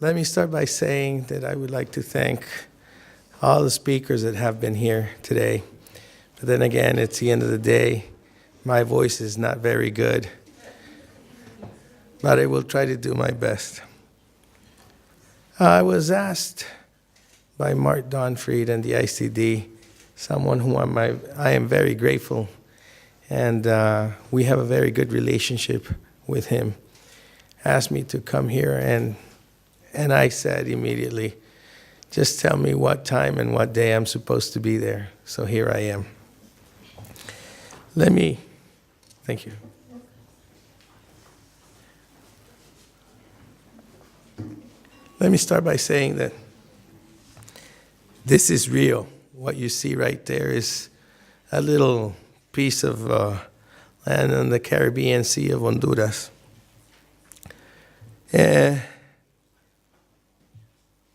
Let me start by saying that I would like to thank all the speakers that have been here today. But then again, it's the end of the day. My voice is not very good, but I will try to do my best. I was asked by Mark Donfried and the ICD, someone who I am very grateful, and we have a very good relationship with him, asked me to come here, and I said immediately, just tell me what time and what day I'm supposed to be there. So here I am. Thank you. Let me start by saying that this is real. What you see right there is a little piece of land on the Caribbean Sea of Honduras.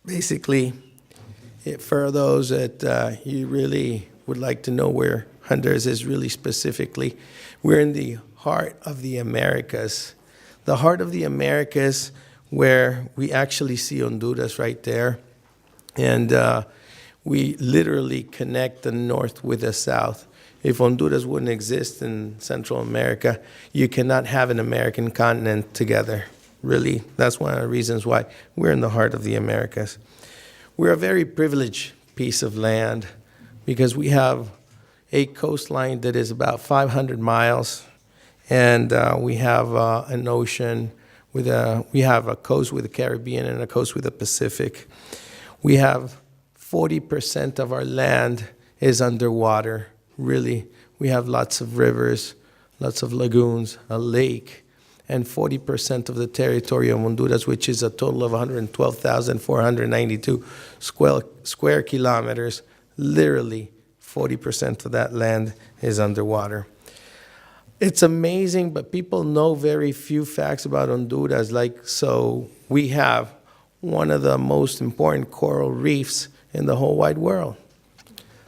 Basically, for those that you really would like to know where Honduras is really specifically, we're in the heart of the Americas. The heart of the Americas, where we actually see Honduras right there. And we literally connect the north with the south. If Honduras wouldn't exist in Central America, you cannot have an American continent together. Really, that's one of the reasons why we're in the heart of the Americas. We're a very privileged piece of land because we have a coastline that is about 500 miles, and we have an ocean we have a coast with the Caribbean and a coast with the Pacific. We have 40% of our land is underwater, really. We have lots of rivers, lots of lagoons, a lake, and 40% of the territory of Honduras, which is a total of 112,492 square kilometers, literally 40% of that land is underwater. It's amazing, but people know very few facts about Honduras. So we have one of the most important coral reefs in the whole wide world,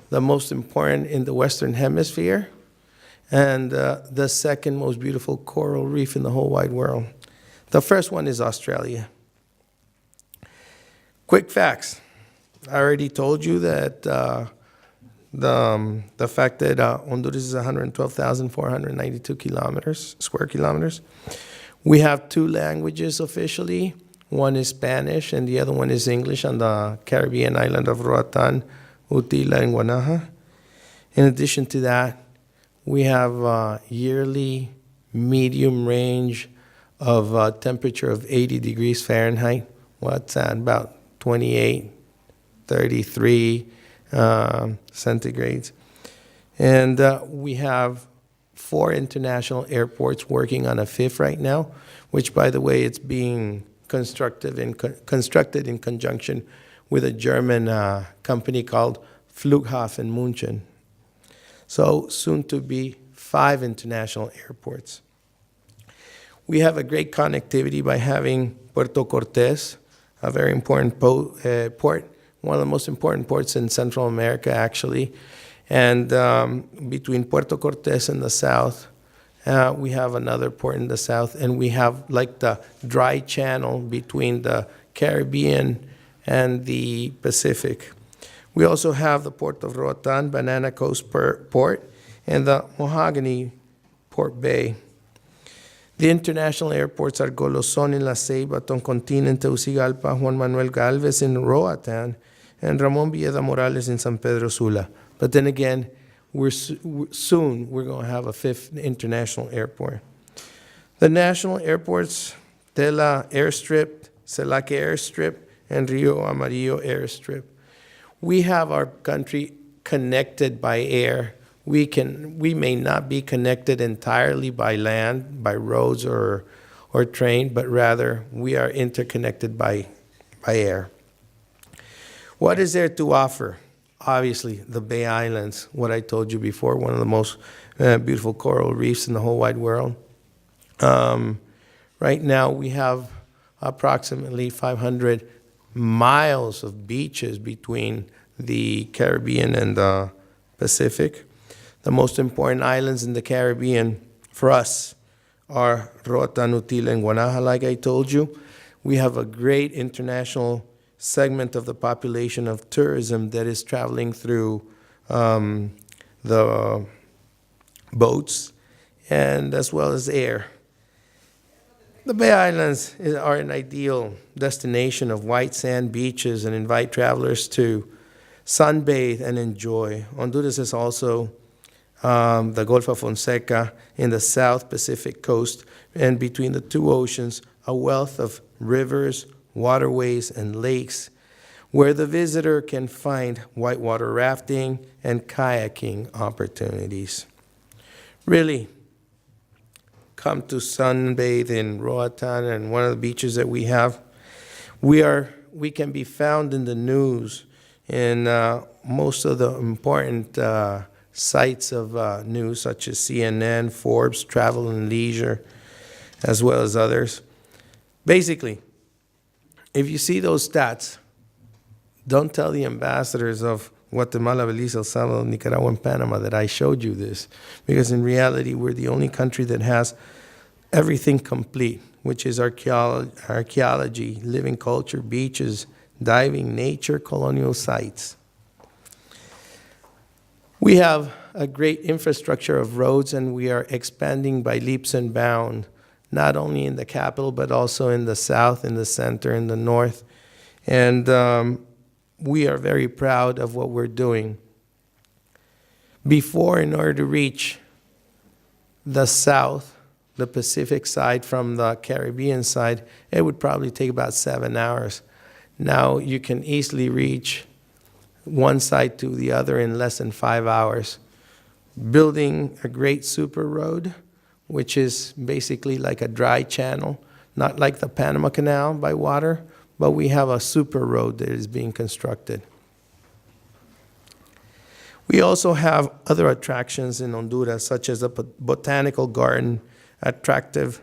the most important in the Western Hemisphere, and the second most beautiful coral reef in the whole wide world. The first one is Australia. Quick facts. I already told you that the fact that Honduras is 112,492 square kilometers. We have two languages officially. One is Spanish and the other one is English on the Caribbean island of Roatan, Utila, and Guanaja. In addition to that, we have yearly medium range of temperature of 80 degrees Fahrenheit. What's that? About 28, 33 centigrades. And we have 4 international airports working on a 5th right now, which, by the way, it's being constructed in conjunction with a German company called Flughafen München. So soon to be 5 international airports. We have a great connectivity by having Puerto Cortés, a very important port, one of the most important ports in Central America, actually. And between Puerto Cortés in the south, we have another port in the south, and we have like the dry channel between the Caribbean and the Pacific. We also have the Port of Roatan, Banana Coast Port, and the Mahogany Port Bay. The international airports are Golosón in La Ceiba, Toncontín in Tegucigalpa, Juan Manuel Galvez in Roatan, and Ramón Villeda Morales in San Pedro Sula. But then again, soon we're going to have a 5th international airport. The national airports, Tela Airstrip, Celaque Airstrip, and Rio Amarillo Airstrip. We have our country connected by air. We may not be connected entirely by land, by roads or train, but rather we are interconnected by air. What is there to offer? Obviously, the Bay Islands, what I told you before, one of the most beautiful coral reefs in the whole wide world. Right now, we have approximately 500 miles of beaches between the Caribbean and the Pacific. The most important islands in the Caribbean for us are Roatan, Utila, and Guanaja, like I told you. We have a great international segment of the population of tourism that is traveling through the boats and as well as air. The Bay Islands are an ideal destination of white sand beaches and invite travelers to sunbathe and enjoy. Honduras is also the Gulf of Fonseca in the South Pacific coast, and between the two oceans, a wealth of rivers, waterways, and lakes where the visitor can find whitewater rafting and kayaking opportunities. Really, come to sunbathe in Roatan and one of the beaches that we have. We can be found in the news in most of the important sites of news, such as CNN, Forbes, Travel and Leisure, as well as others. Basically, if you see those stats, don't tell the ambassadors of Guatemala, Belize, El Salvador, Nicaragua, and Panama that I showed you this, because in reality, we're the only country that has everything complete, which is archaeology, living culture, beaches, diving, nature, colonial sites. We have a great infrastructure of roads, and we are expanding by leaps and bounds, not only in the capital, but also in the south, in the center, in the north. And we are very proud of what we're doing. Before, in order to reach the south, the Pacific side from the Caribbean side, it would probably take about 7 hours. Now you can easily reach one side to the other in less than 5 hours. Building a great super road, which is basically like a dry channel, not like the Panama Canal by water, but we have a super road that is being constructed. We also have other attractions in Honduras, such as a botanical garden, attractive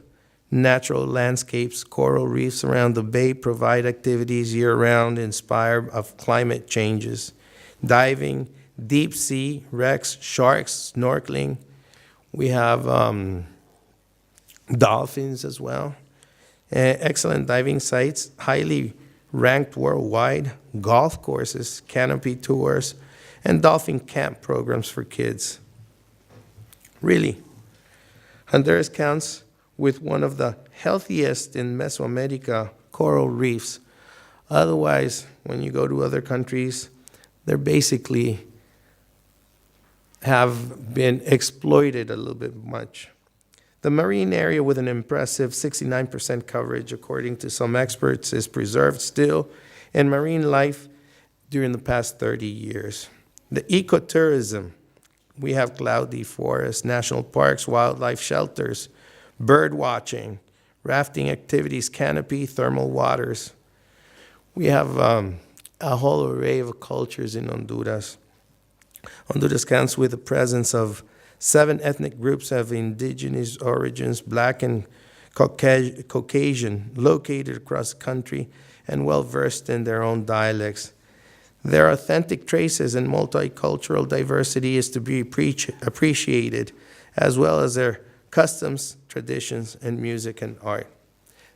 natural landscapes, coral reefs around the bay provide activities year-round inspired of climate changes, diving, deep sea, wrecks, sharks, snorkeling. We have dolphins as well. Excellent diving sites, highly ranked worldwide, golf courses, canopy tours, and dolphin camp programs for kids. Really, Honduras counts with one of the healthiest in Mesoamerica coral reefs. Otherwise, when you go to other countries, they're basically have been exploited a little bit much. The marine area, with an impressive 69% coverage, according to some experts, is preserved still in marine life during the past 30 years. The ecotourism, we have cloudy forests, national parks, wildlife shelters, bird watching, rafting activities, canopy, thermal waters. We have a whole array of cultures in Honduras. Honduras counts with the presence of 7 ethnic groups of indigenous origins, Black and Caucasian, located across the country and well-versed in their own dialects. Their authentic traces and multicultural diversity is to be appreciated, as well as their customs, traditions, and music and art.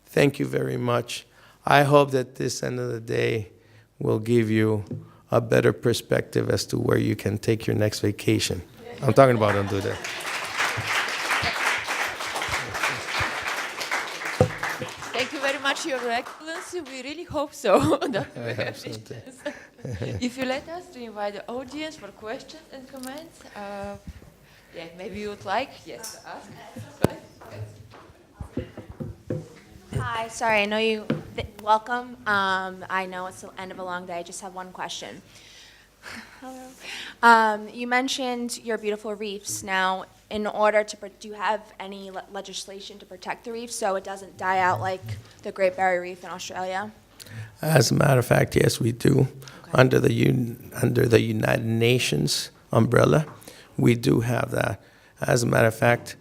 Thank you very much. I hope that this end of the day will give you a better perspective as to where you can take your next vacation. I'm talking about Honduras. Thank you very much, Your Excellency. We really hope so. If you let us to invite the audience for questions and comments, maybe you would like, yes, to ask. Hi, sorry, I know you, welcome. I know it's the end of a long day. I just have one question. Hello. You mentioned your beautiful reefs. Now, in order to, do you have any legislation to protect the reef so it doesn't die out like the Great Barrier Reef in Australia? As a matter of fact, yes, we do. Okay. Under the United Nations umbrella, we do have that. As a matter of fact,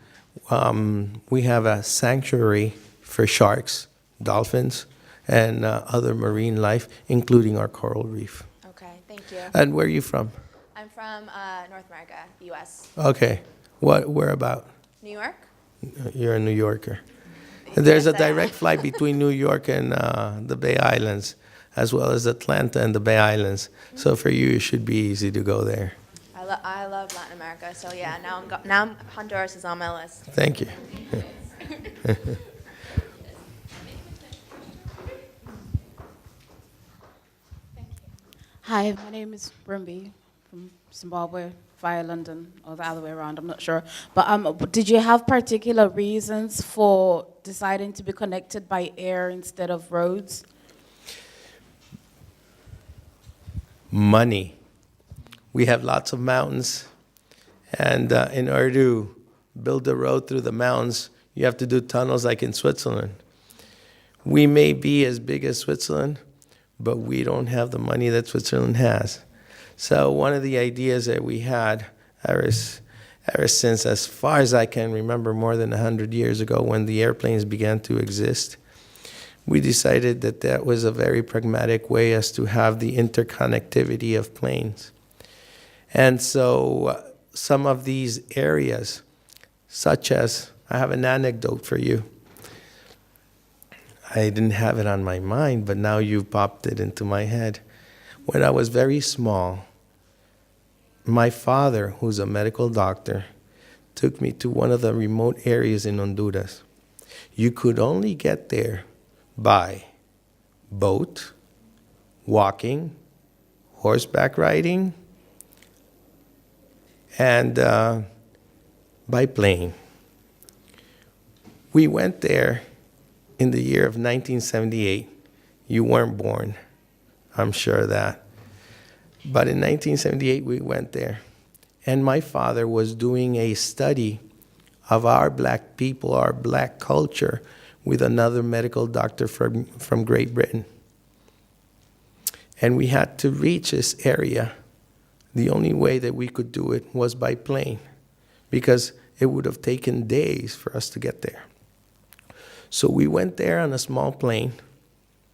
we have a sanctuary for sharks, dolphins, and other marine life, including our coral reef. Okay, thank you. And where are you from? I'm from North America, U.S. Okay. Where about? New York. You're a New Yorker. There's a Yes, I have. direct flight between New York and the Bay Islands, as well as Atlanta and the Bay Islands. So for you, it should be easy to go there. I love Latin America, so yeah, now Honduras is on my list. Thank you. Hi, my name is Brimby from Zimbabwe via London, or the other way around, I'm not sure. But did you have particular reasons for deciding to be connected by air instead of roads? Money. We have lots of mountains, and in order to build a road through the mountains, you have to do tunnels like in Switzerland. We may be as big as Switzerland, but we don't have the money that Switzerland has. So one of the ideas that we had ever since, as far as I can remember, more than 100 years ago when the airplanes began to exist, we decided that that was a very pragmatic way as to have the interconnectivity of planes. And so some of these areas, such as, I have an anecdote for you. I didn't have it on my mind, but now you've popped it into my head. When I was very small, my father, who's a medical doctor, took me to one of the remote areas in Honduras. You could only get there by boat, walking, horseback riding, and by plane. We went there in the year of 1978. You weren't born, I'm sure of that. But in 1978, we went there. And my father was doing a study of our black people, our black culture, with another medical doctor from Great Britain. And we had to reach this area. The only way that we could do it was by plane, because it would have taken days for us to get there. So we went there on a small plane,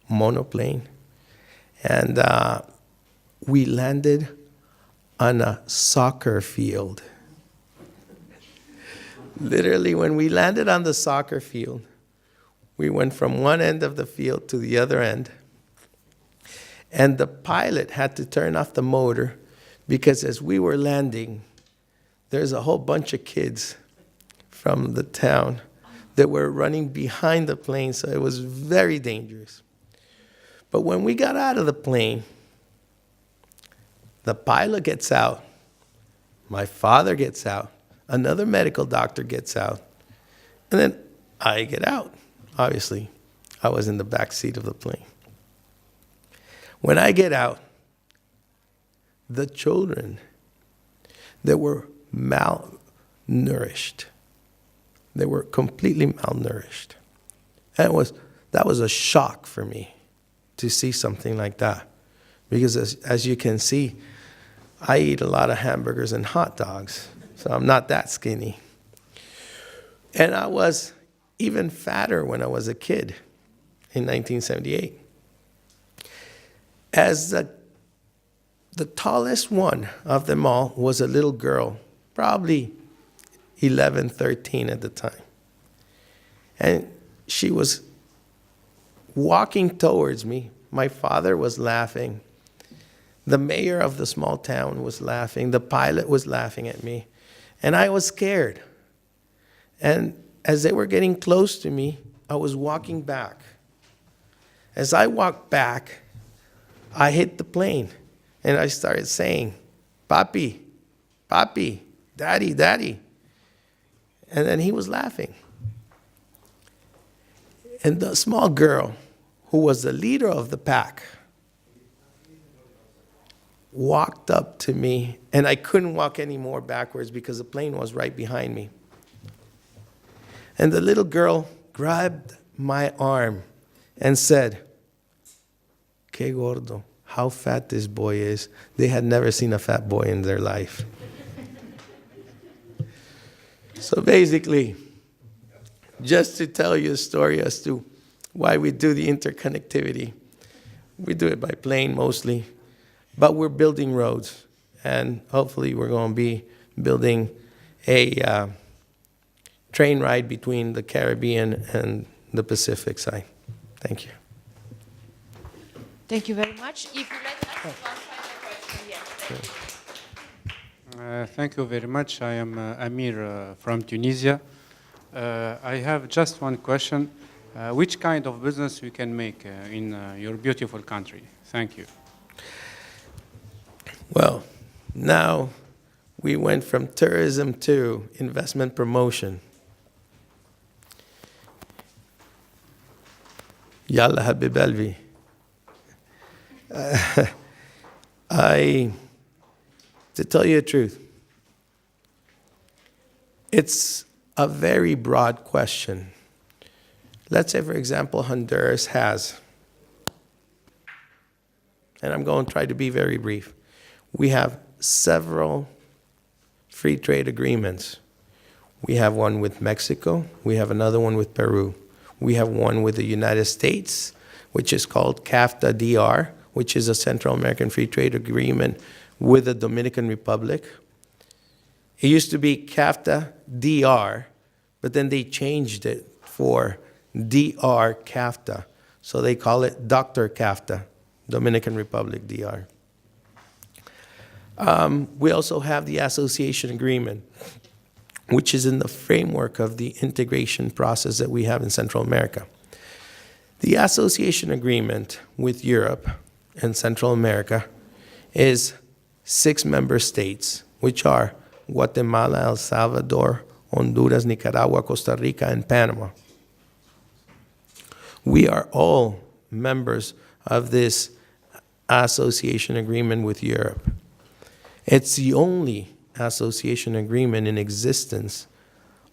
monoplane, and we landed on a soccer field. Literally, when we landed on the soccer field, we went from one end of the field to the other end, and the pilot had to turn off the motor because as we were landing, there's a whole bunch of kids from the town that were running behind the plane, so it was very dangerous. But when we got out of the plane, the pilot gets out, my father gets out, another medical doctor gets out, and then I get out. Obviously, I was in the back seat of the plane. When I get out, the children that were malnourished, they were completely malnourished. And that was a shock for me to see something like that. Because as you can see, I eat a lot of hamburgers and hot dogs, so I'm not that skinny. And I was even fatter when I was a kid in 1978. As the tallest one of them all was a little girl, probably 11, 13 at the time. And she was walking towards me. My father was laughing. The mayor of the small town was laughing. The pilot was laughing at me. And I was scared. And as they were getting close to me, I was walking back. As I walked back, I hit the plane. And I started saying, "Papi, Papi, Daddy, Daddy." And then he was laughing. And the small girl, who was the leader of the pack, walked up to me, and I couldn't walk any more backwards because the plane was right behind me. And the little girl grabbed my arm and said, "Que gordo, how fat this boy is." They had never seen a fat boy in their life. So basically, just to tell you a story as to why we do the interconnectivity. We do it by plane mostly, but we're building roads, and hopefully we're going to be building a train ride between the Caribbean and the Pacific side. Thank you. Thank you very much. If you let us one final question, yes. Thank you. Thank you very much. I am Amir from Tunisia. I have just one question. Which kind of business we can make in your beautiful country? Thank you. Well, now we went from tourism to investment promotion. Yalla Habib Alvi. To tell you the truth, it's a very broad question. Let's say, for example, Honduras has, and I'm going to try to be very brief, we have several free trade agreements. We have one with Mexico. We have another one with Peru. We have one with the United States, which is called CAFTA-DR, which is a Central American Free Trade Agreement with the Dominican Republic. It used to be CAFTA-DR, but then they changed it for DR-CAFTA. So they call it Dr. CAFTA, Dominican Republic, DR. We also have the association agreement, which is in the framework of the integration process that we have in Central America. The association agreement with Europe and Central America is 6 member states, which are Guatemala, El Salvador, Honduras, Nicaragua, Costa Rica, and Panama. We are all members of this association agreement with Europe. It's the only association agreement in existence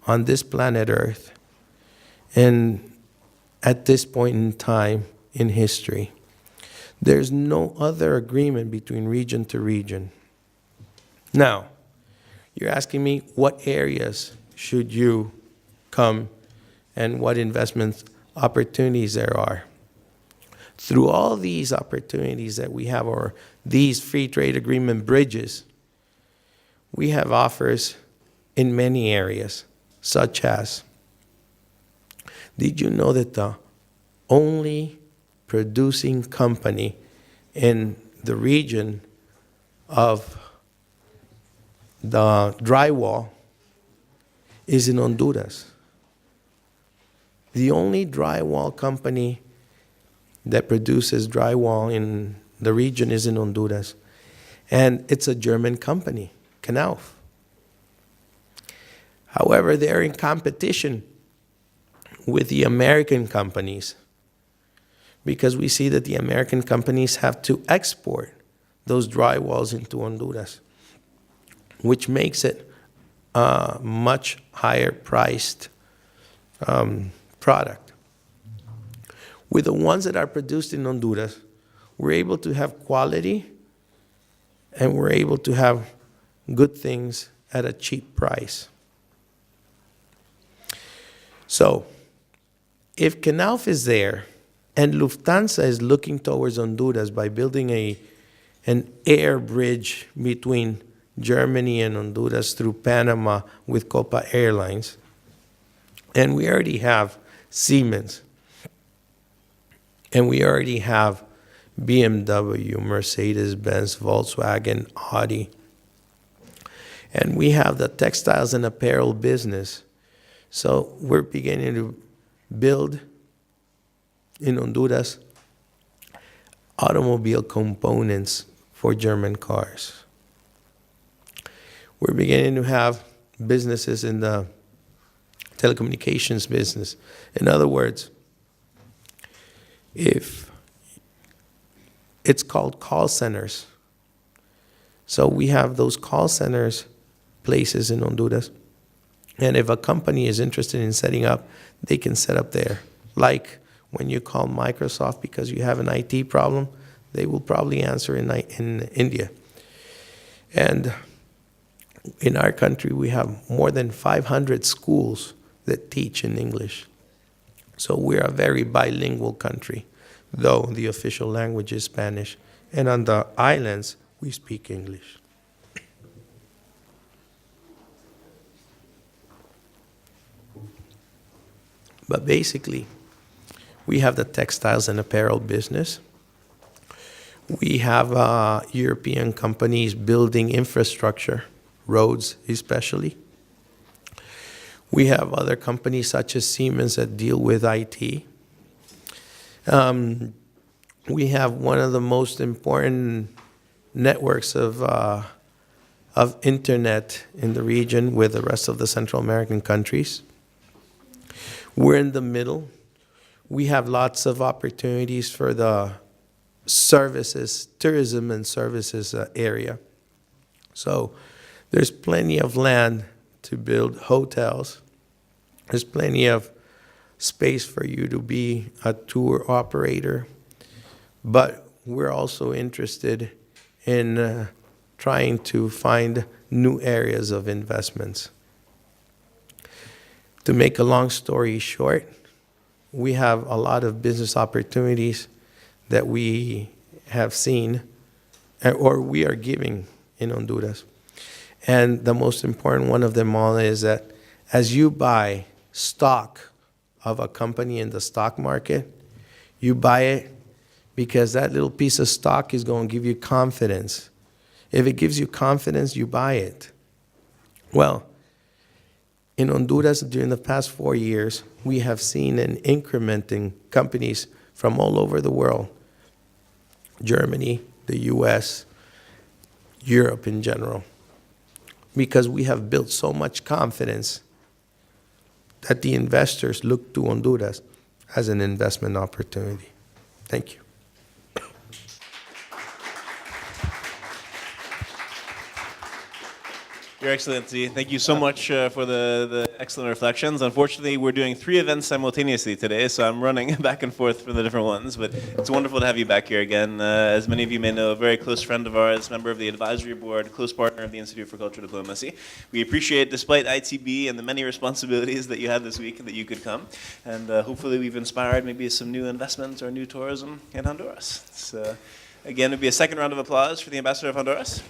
on this planet Earth and at this point in time in history. There's no other agreement between region to region. Now, you're asking me what areas should you come and what investment opportunities there are. Through all these opportunities that we have, or these free trade agreement bridges, we have offers in many areas, such as, did you know that the only producing company in the region of the drywall is in Honduras? The only drywall company that produces drywall in the region is in Honduras. And it's a German company, Knauf. However, they're in competition with the American companies because we see that the American companies have to export those drywalls into Honduras, which makes it a much higher priced product. With the ones that are produced in Honduras, we're able to have quality and we're able to have good things at a cheap price. So, if Knauf is there and Lufthansa is looking towards Honduras by building an air bridge between Germany and Honduras through Panama with Copa Airlines, and we already have Siemens, and we already have BMW, Mercedes-Benz, Volkswagen, Audi, and we have the textiles and apparel business. So we're beginning to build in Honduras automobile components for German cars. We're beginning to have businesses in the telecommunications business. In other words, if it's called call centers. So we have those call centers places in Honduras. And if a company is interested in setting up, they can set up there. Like when you call Microsoft because you have an IT problem, they will probably answer in India. And in our country, we have more than 500 schools that teach in English. So we're a very bilingual country, though the official language is Spanish. And on the islands, we speak English. But basically, We have the textiles and apparel business. We have European companies building infrastructure, roads especially. We have other companies such as Siemens that deal with IT. We have one of the most important networks of internet in the region with the rest of the Central American countries. We're in the middle. We have lots of opportunities for the services, tourism and services area. So there's plenty of land to build hotels. There's plenty of space for you to be a tour operator. But we're also interested in trying to find new areas of investments. To make a long story short, we have a lot of business opportunities that we have seen or we are giving in Honduras. And the most important one of them all is that as you buy stock of a company in the stock market, you buy it because that little piece of stock is going to give you confidence. If it gives you confidence, you buy it. Well, in Honduras, during the past 4 years, we have seen an increment in companies from all over the world. Germany, the US, Europe in general. Because we have built so much confidence that the investors look to Honduras as an investment opportunity. Thank you. Your Excellency, thank you so much for the excellent reflections. Unfortunately, we're doing 3 events simultaneously today, so I'm running back and forth for the different ones, but it's wonderful to have you back here again. As many of you may know, a very close friend of ours, member of the advisory board, close partner of the Institute for Cultural Diplomacy. We appreciate, despite ITB and the many responsibilities that you had this week, that you could come, and hopefully we've inspired maybe some new investments or new tourism in Honduras. So, again, it would be a second round of applause for the Ambassador of Honduras.